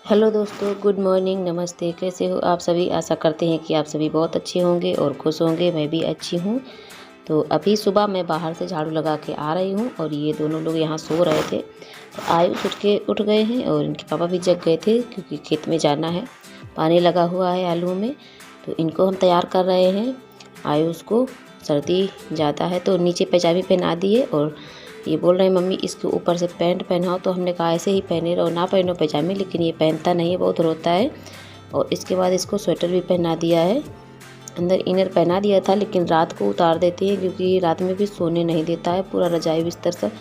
Hello दोस्तों, good morning, नमस्ते। कैसे हो आप सभी? आशा करते हैं कि आप सभी बहुत अच्छे होंगे और खुश होंगे। मैं भी अच्छी हूँ। तो अभी सुबह मैं बाहर से झाड़ू लगा के आ रही हूँ और ये दोनों लोग यहाँ सो रहे थे। तो आयुष उठ गए हैं और इनके पापा भी जग गए थे क्योंकि खेत में जाना है। पानी लगा हुआ है आलू में, तो इनको हम तैयार कर रहे हैं। आयुष को सर्दी ज़्यादा है तो नीचे पैजामे पहना दिए और ये बोल रहे हैं मम्मी इसके ऊपर से पैंट पहनाओ। तो हमने कहा ऐसे ही पहने रहो, ना पहनो पैजामे, लेकिन ये पहनता नहीं है, बहुत रोता है। और इसके बाद इसको स्वेटर भी पहना दिया है। अंदर इनर पहना दिया था लेकिन रात को उतार देते हैं क्योंकि रात में भी सोने नहीं देता है। पूरा रजाई बिस्तर सब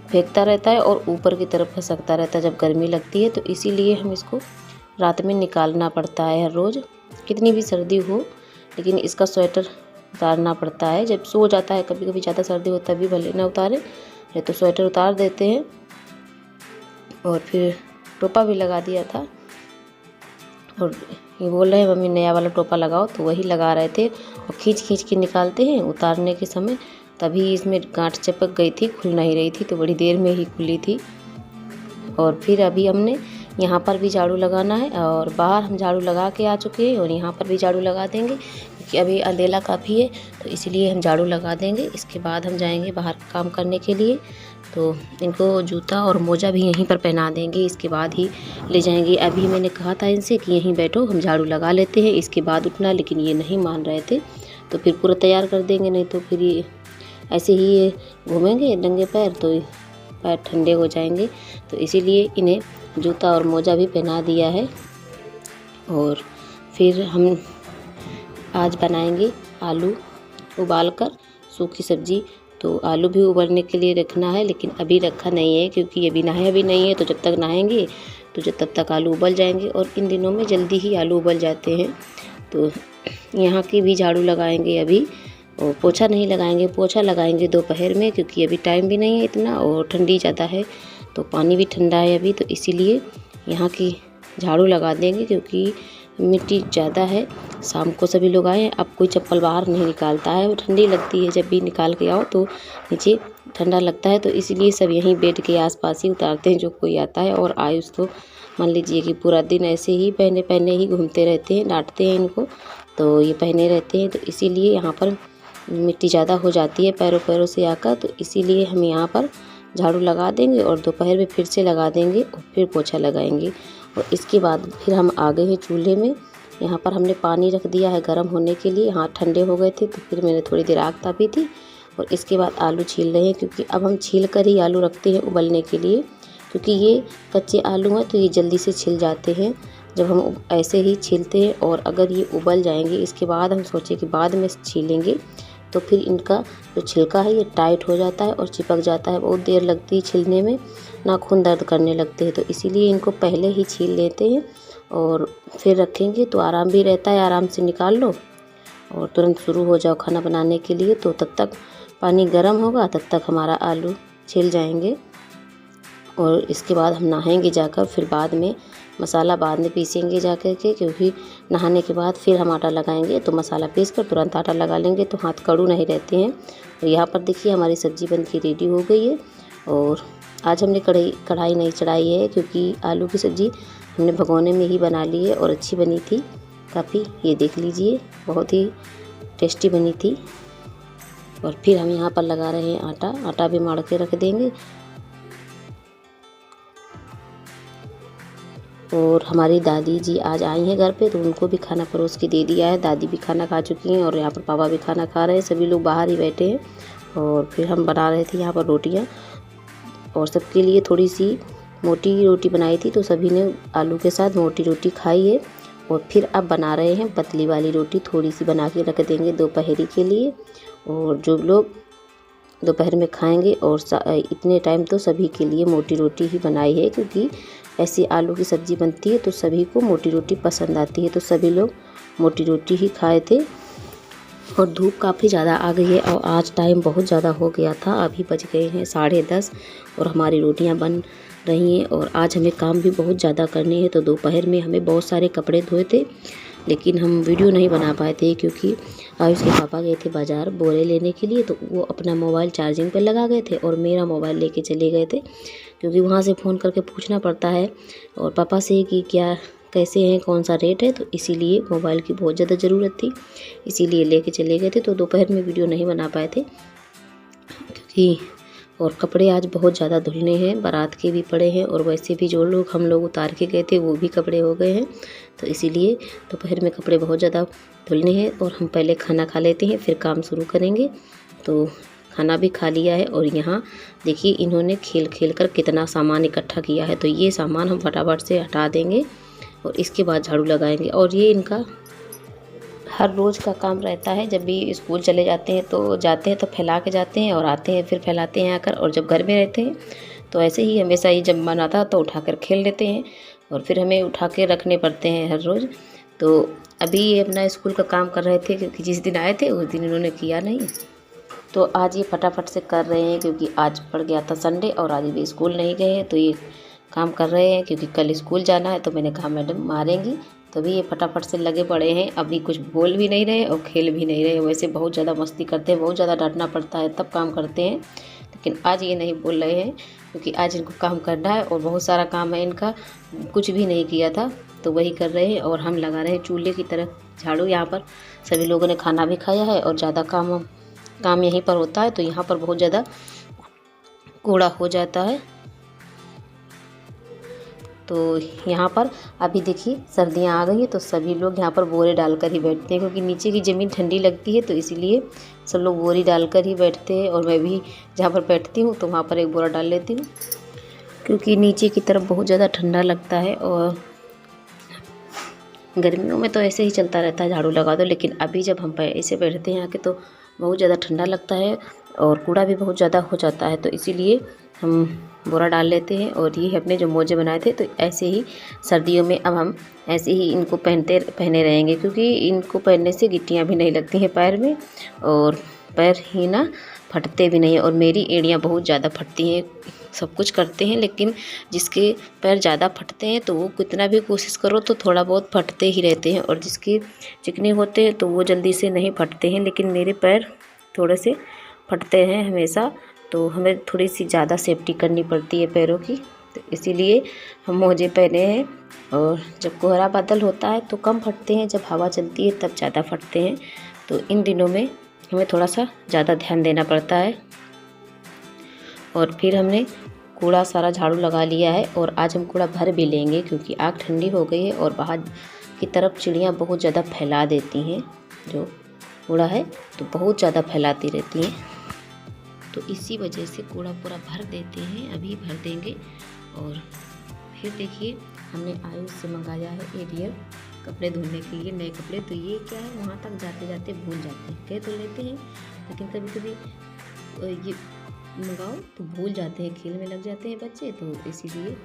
फेंकता रहता है और ऊपर की तरफ खसकता रहता है जब गर्मी लगती है। तो इसीलिए हम इसको रात में निकालना पड़ता है हर रोज़, कितनी भी सर्दी हो, लेकिन इसका स्वेटर उतारना पड़ता है। जब सो जाता है, कभी कभी ज़्यादा सर्दी होता है तभी भले ना उतारे, नहीं तो स्वेटर उतार देते हैं। और फिर टोपा भी लगा दिया था और ये बोल रहे हैं मम्मी नया वाला टोपा लगाओ, तो वही लगा रहे थे। और खींच खींच के निकालते हैं उतारने के समय, तभी इसमें गांठ चिपक गई थी, खुल नहीं रही थी, तो बड़ी देर में ही खुली थी। और फिर अभी हमने यहाँ पर भी झाड़ू लगाना है और बाहर हम झाड़ू लगा के आ चुके हैं और यहाँ पर भी झाड़ू लगा देंगे क्योंकि अभी अंधेला काफ़ी है, तो इसीलिए हम झाड़ू लगा देंगे। इसके बाद हम जाएंगे बाहर काम करने के लिए, तो इनको जूता और मोजा भी यहीं पर पहना देंगे, इसके बाद ही ले जाएंगे। अभी मैंने कहा था इनसे कि यहीं बैठो, हम झाड़ू लगा लेते हैं, इसके बाद उठना, लेकिन ये नहीं मान रहे थे। तो फिर पूरा तैयार कर देंगे, नहीं तो फिर ये ऐसे ही ये घूमेंगे नंगे पैर, तो पैर ठंडे हो जाएंगे। तो इसीलिए इन्हें जूता और मोजा भी पहना दिया है। और फिर हम आज बनाएंगे आलू उबालकर सूखी सब्जी। तो आलू भी उबलने के लिए रखना है, लेकिन अभी रखा नहीं है क्योंकि अभी नहाया भी नहीं है। तो जब तक नहाएंगे तो जब तब तक आलू उबल जाएंगे और इन दिनों में जल्दी ही आलू उबल जाते हैं। तो यहाँ की भी झाड़ू लगाएंगे अभी, और पोछा नहीं लगाएंगे, पोछा लगाएंगे दोपहर में क्योंकि अभी टाइम भी नहीं है इतना और ठंडी ज़्यादा है, तो पानी भी ठंडा है अभी। तो इसीलिए यहाँ की झाड़ू लगा देंगे क्योंकि मिट्टी ज़्यादा है। शाम को सभी लोग आए, अब कोई चप्पल बाहर नहीं निकालता है, ठंडी लगती है, जब भी निकाल के आओ तो नीचे ठंडा लगता है। तो इसीलिए सब यहीं बेड के आसपास ही उतारते हैं जो कोई आता है। और आयुष तो मान लीजिए कि पूरा दिन ऐसे ही पहने पहने ही घूमते रहते हैं, डांटते हैं इनको, तो ये पहने रहते हैं। तो इसीलिए यहाँ पर मिट्टी ज़्यादा हो जाती है पैरों पैरों से आकर, तो इसीलिए हम यहाँ पर झाड़ू लगा देंगे और दोपहर में फिर से लगा देंगे और फिर पोछा लगाएंगे। और इसके बाद फिर हम आ गए हैं चूल्हे में। यहाँ पर हमने पानी रख दिया है गर्म होने के लिए, हाथ ठंडे हो गए थे तो फिर मैंने थोड़ी देर आग तापी थी। और इसके बाद आलू छील रहे हैं क्योंकि अब हम छील कर ही आलू रखते हैं उबलने के लिए, क्योंकि ये कच्चे आलू हैं तो ये जल्दी से छिल जाते हैं जब हम ऐसे ही छीलते हैं। और अगर ये उबल जाएंगे, इसके बाद हम सोचे कि बाद में छीलेंगे, तो फिर इनका जो छिलका है ये टाइट हो जाता है और चिपक जाता है, बहुत देर लगती है छिलने में, नाखून दर्द करने लगते हैं। तो इसीलिए इनको पहले ही छील लेते हैं और फिर रखेंगे तो आराम भी रहता है, आराम से निकाल लो और तुरंत शुरू हो जाओ खाना बनाने के लिए। तो तब तक पानी गर्म होगा, तब तक हमारा आलू छिल जाएंगे। और इसके बाद हम नहाएंगे जाकर, फिर बाद में मसाला बाद में पीसेंगे जाकर के, क्योंकि नहाने के बाद फिर हम आटा लगाएंगे तो मसाला पीस कर तुरंत आटा लगा लेंगे तो हाथ कड़ू नहीं रहते हैं। तो यहाँ पर देखिए हमारी सब्ज़ी बन के रेडी हो गई है। और आज हमने कढ़ाई नहीं चढ़ाई है क्योंकि आलू की सब्ज़ी हमने भगोने में ही बना ली है और अच्छी बनी थी काफ़ी। ये देख लीजिए, बहुत ही टेस्टी बनी थी। और फिर हम यहाँ पर लगा रहे हैं आटा, आटा भी माड़ के रख देंगे। और हमारी दादी जी आज आई हैं घर पे, तो उनको भी खाना परोस के दे दिया है। दादी भी खाना खा चुकी हैं और यहाँ पर पापा भी खाना खा रहे हैं, सभी लोग बाहर ही बैठे हैं। और फिर हम बना रहे थे यहाँ पर रोटियाँ, और सबके लिए थोड़ी सी मोटी रोटी बनाई थी, तो सभी ने आलू के साथ मोटी रोटी खाई है। और फिर अब बना रहे हैं पतली वाली रोटी, थोड़ी सी बना के रख देंगे दोपहरी के लिए, और जो लोग दोपहर में खाएंगे। और इतने टाइम तो सभी के लिए मोटी रोटी ही बनाई है क्योंकि ऐसी आलू की सब्ज़ी बनती है तो सभी को मोटी रोटी पसंद आती है, तो सभी लोग मोटी रोटी ही खाए थे। और धूप काफ़ी ज़्यादा आ गई है और आज टाइम बहुत ज़्यादा हो गया था, अभी बज गए हैं 10:30 और हमारी रोटियां बन रही हैं। और आज हमें काम भी बहुत ज़्यादा करने हैं, तो दोपहर में हमें बहुत सारे कपड़े धोए थे, लेकिन हम वीडियो नहीं बना पाए थे क्योंकि आयुष के पापा गए थे बाज़ार बोरे लेने के लिए, तो वो अपना मोबाइल चार्जिंग पर लगा गए थे और मेरा मोबाइल लेके चले गए थे। क्योंकि वहाँ से फ़ोन करके पूछना पड़ता है और पापा से कि क्या कैसे हैं, कौन सा रेट है। तो इसीलिए मोबाइल की बहुत ज़्यादा ज़रूरत थी, इसीलिए लेके चले गए थे। तो दोपहर में वीडियो नहीं बना पाए थे क्योंकि और कपड़े आज बहुत ज़्यादा धुलने हैं, बारात के भी पड़े हैं और वैसे भी जो लोग हम लोग उतार के गए थे वो भी कपड़े हो गए हैं। तो इसीलिए दोपहर में कपड़े बहुत ज़्यादा धुलने हैं और हम पहले खाना खा लेते हैं, फिर काम शुरू करेंगे। तो खाना भी खा लिया है और यहाँ देखिए इन्होंने खेल खेल कर कितना सामान इकट्ठा किया है। तो ये सामान हम फटाफट से हटा देंगे और इसके बाद झाड़ू लगाएंगे। और ये इनका हर रोज़ का काम रहता है, जब भी स्कूल चले जाते हैं तो फैला के जाते हैं और आते हैं फिर फैलाते हैं आकर। और जब घर में रहते हैं तो ऐसे ही हमेशा ही जब मन आता तो उठा कर खेल लेते हैं और फिर हमें उठा के रखने पड़ते हैं हर रोज़। तो अभी ये अपना स्कूल का काम कर रहे थे क्योंकि जिस दिन आए थे उस दिन इन्होंने किया नहीं, तो आज ये फटाफट से कर रहे हैं क्योंकि आज पड़ गया था संडे और आज भी स्कूल नहीं गए हैं। तो ये काम कर रहे हैं क्योंकि कल स्कूल जाना है। तो मैंने कहा मैडम मारेंगी, तभी ये फटाफट से लगे पड़े हैं। अभी कुछ बोल भी नहीं रहे और खेल भी नहीं रहे। वैसे बहुत ज़्यादा मस्ती करते हैं, बहुत ज़्यादा डांटना पड़ता है तब काम करते हैं, लेकिन आज ये नहीं बोल रहे हैं क्योंकि आज इनको काम करना है और बहुत सारा काम है इनका, कुछ भी नहीं किया था तो वही कर रहे हैं। और हम लगा रहे हैं चूल्हे की तरफ झाड़ू। यहाँ पर सभी लोगों ने खाना भी खाया है और ज़्यादा काम यहीं पर होता है, तो यहाँ पर बहुत ज़्यादा कूड़ा हो जाता है। तो यहाँ पर अभी देखिए सर्दियाँ आ गई हैं तो सभी लोग यहाँ पर बोरे डालकर ही बैठते हैं क्योंकि नीचे की ज़मीन ठंडी लगती है, तो इसीलिए सब लोग बोरी डालकर ही बैठते हैं। और मैं भी जहाँ पर बैठती हूँ तो वहाँ पर एक बोरा डाल लेती हूँ क्योंकि नीचे की तरफ बहुत ज़्यादा ठंडा लगता है। और गर्मियों में तो ऐसे ही चलता रहता है, झाड़ू लगा दो, लेकिन अभी जब हम ऐसे बैठते हैं आके तो बहुत ज़्यादा ठंडा लगता है और कूड़ा भी बहुत ज़्यादा हो जाता है। तो इसीलिए हम बोरा डाल लेते हैं। और ये अपने जो मोजे बनाए थे तो ऐसे ही सर्दियों में अब हम ऐसे ही इनको पहने रहेंगे क्योंकि इनको पहनने से गिट्टियाँ भी नहीं लगती हैं पैर में और पैर ही ना फटते भी नहीं। और मेरी एड़ियाँ बहुत ज़्यादा फटती हैं, सब कुछ करते हैं लेकिन जिसके पैर ज़्यादा फटते हैं तो वो कितना भी कोशिश करो तो थोड़ा बहुत फटते ही रहते हैं, और जिसके चिकने होते हैं तो वो जल्दी से नहीं फटते हैं। लेकिन मेरे पैर थोड़े से फटते हैं हमेशा, तो हमें थोड़ी सी ज़्यादा सेफ्टी करनी पड़ती है पैरों की, तो इसीलिए हम मोजे पहने हैं। और जब कोहरा बादल होता है तो कम फटते हैं, जब हवा चलती है तब ज़्यादा फटते हैं। तो इन दिनों में हमें थोड़ा सा ज़्यादा ध्यान देना पड़ता है। और फिर हमने कूड़ा सारा झाड़ू लगा लिया है और आज हम कूड़ा भर भी लेंगे क्योंकि आग ठंडी हो गई है और बाहर की तरफ चिड़ियाँ बहुत ज़्यादा फैला देती हैं, जो कूड़ा है तो बहुत ज़्यादा फैलाती रहती हैं, तो इसी वजह से कूड़ा पूरा भर देते हैं। अभी भर देंगे। और फिर देखिए हमने आयुष से मंगाया है एरियल कपड़े धोने के लिए, नए कपड़े। तो ये क्या है, वहाँ तक जाते जाते भूल जाते हैं, कह तो लेते हैं लेकिन कभी कभी ये मंगाओ तो भूल जाते हैं, खेल में लग जाते हैं बच्चे, तो इसीलिए।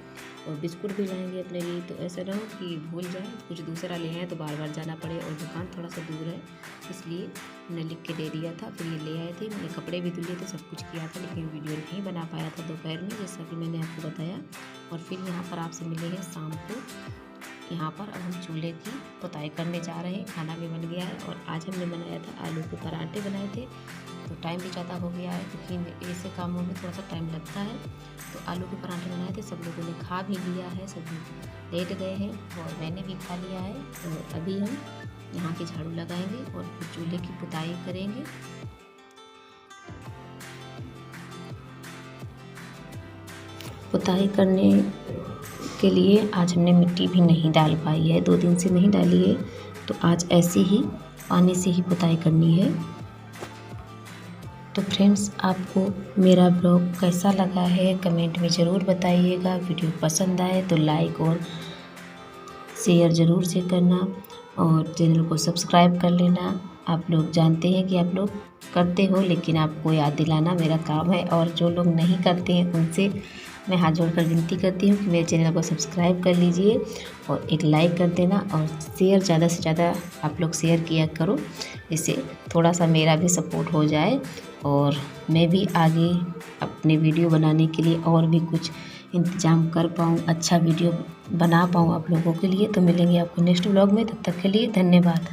और बिस्कुट भी लाएंगे अपने लिए, तो ऐसा ना हो कि भूल जाए, कुछ दूसरा ले आए तो बार बार जाना पड़े, और दुकान थोड़ा सा दूर है इसलिए मैंने लिख के दे दिया था। फिर ये ले आए थे, मैंने कपड़े भी धुले थे, सब कुछ किया था, लेकिन वीडियो नहीं बना पाया था दोपहर में, जैसा कि मैंने आपको बताया। और फिर यहाँ पर आपसे मिले हैं शाम को। यहाँ पर अब हम चूल्हे की पुताई करने जा रहे हैं, खाना भी बन गया है। और आज हमने बनाया था आलू के पराठे बनाए थे, तो टाइम भी ज़्यादा हो गया है क्योंकि ऐसे कामों में थोड़ा सा टाइम लगता है। तो आलू के पराठे बनाए थे, सब लोगों ने खा भी लिया है, सब लेट गए हैं और मैंने भी खा लिया है। तो अभी हम यहाँ की झाड़ू लगाएंगे और फिर चूल्हे की पुताई करेंगे। पुताई करने के लिए आज हमने मिट्टी भी नहीं डाल पाई है, 2 दिन से नहीं डाली है, तो आज ऐसे ही पानी से ही पुताई करनी है। तो फ्रेंड्स, आपको मेरा ब्लॉग कैसा लगा है कमेंट में ज़रूर बताइएगा। वीडियो पसंद आए तो लाइक और शेयर ज़रूर से करना और चैनल को सब्सक्राइब कर लेना। आप लोग जानते हैं कि आप लोग करते हो, लेकिन आपको याद दिलाना मेरा काम है। और जो लोग नहीं करते हैं उनसे मैं हाथ जोड़कर विनती करती हूँ कि मेरे चैनल को सब्सक्राइब कर लीजिए और एक लाइक कर देना, और शेयर ज़्यादा से ज़्यादा आप लोग शेयर किया करो, इससे थोड़ा सा मेरा भी सपोर्ट हो जाए और मैं भी आगे अपने वीडियो बनाने के लिए और भी कुछ इंतज़ाम कर पाऊँ, अच्छा वीडियो बना पाऊँ आप लोगों के लिए। तो मिलेंगे आपको नेक्स्ट व्लॉग में, तब तक के लिए धन्यवाद।